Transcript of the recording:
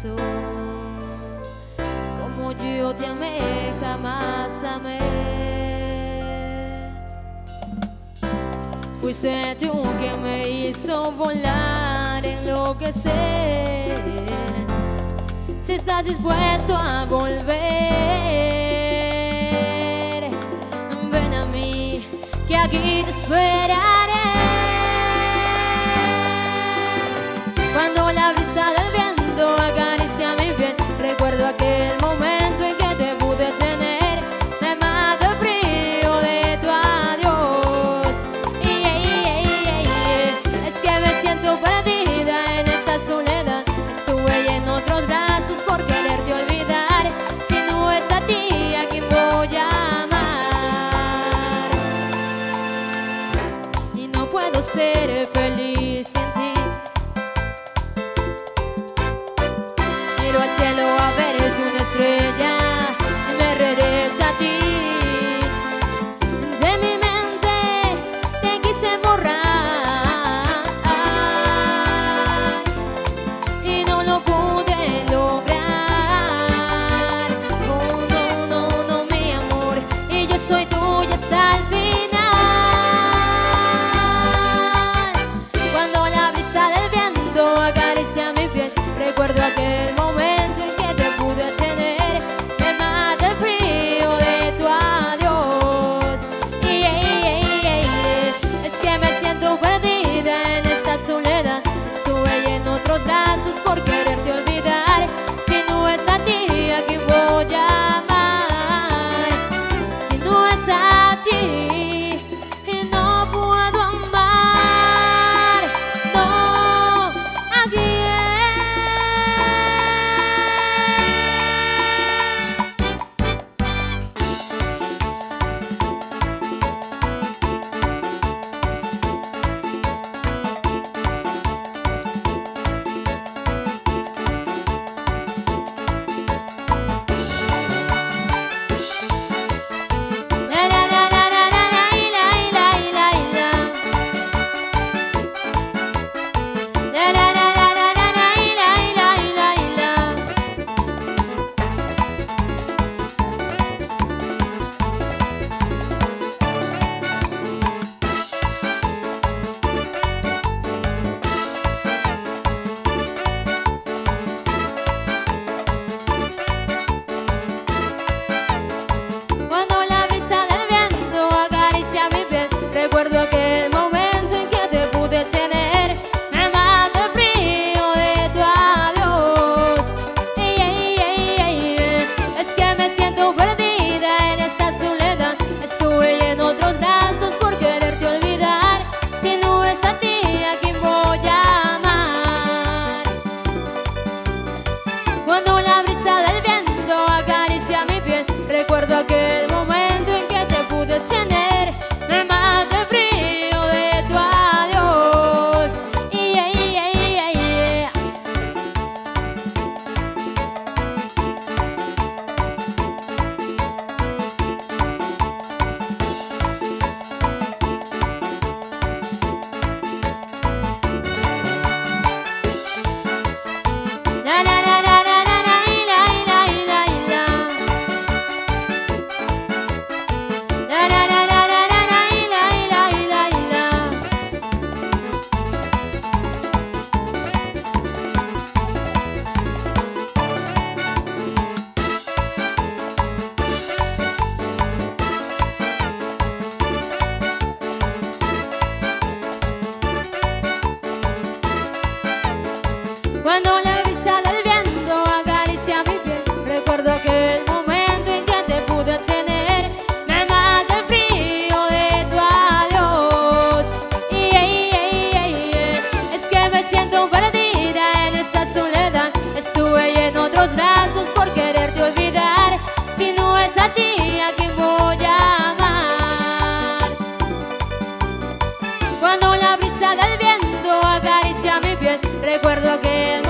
pasó. Como yo te amé, jamás amé. Fuiste tú que me hizo volar, enloquecer. Si estás dispuesto a volver, ven a mí, que aquí te esperaré. Cuando la brisa del viento acaricia mi piel, recuerdo aquel momento en que te pude tener. Me mata el frío de tu adiós. Es que me siento perdida en esta soledad. Estuve en otros brazos por quererte olvidar. Si no es a ti, ¿a quién voy a amar? Y no puedo ser feliz sin ti. Miro al cielo a ver es una estrella y me regresa a ti. De mi mente te quise borrar y no lo pude lograr. Oh, no, no, no, mi amor, y yo soy tuya hasta el final. Cuando la brisa del viento acaricia mi piel, recuerdo aquel momento en que te pude tener. Me mata el frío de tu adiós. Es que me siento perdida en esta soledad. Estuve en otros brazos por quererte olvidar. Si no es a ti, ¿a quién voy a amar? Si no es a ti, no puedo amar. No, ¿a quién? Cuando la brisa del viento acaricia mi piel, recuerdo aquel momento en que te pude tener. Me mata el frío de tu adiós. Es que me siento perdida en esta soledad. Estuve en otros brazos por quererte olvidar. Si no es a ti, ¿a quién voy a amar? Cuando la brisa del viento acaricia mi piel, recuerdo aquel momento en que te pude tener. Me mata el frío de tu adiós. La la la la la la la la la la la. La la la la la la la la la la. Cuando la brisa del viento acaricia mi piel, recuerdo aquel momento en que te pude tener. Me mata el frío de tu adiós. Es que me siento perdida en esta soledad. Estuve en otros brazos por quererte olvidar. Si no es a ti, ¿a quién voy a amar? Cuando la brisa del viento acaricia mi piel, recuerdo aquel